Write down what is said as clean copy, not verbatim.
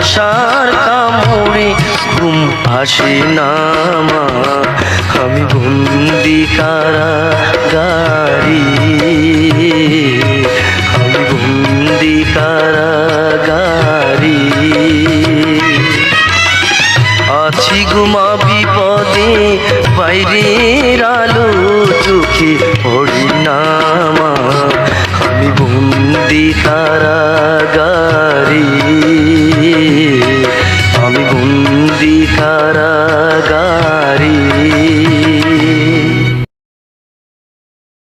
মশার কামড়ে ঘুম আসে না মা, আমি বন্দি কারাগারে, আমি বন্দি কারাগারে। আছি গুমা বিপদে, বাইরের আলো চোখে পড়ে না মা, আমি বন্দি কারাগারে।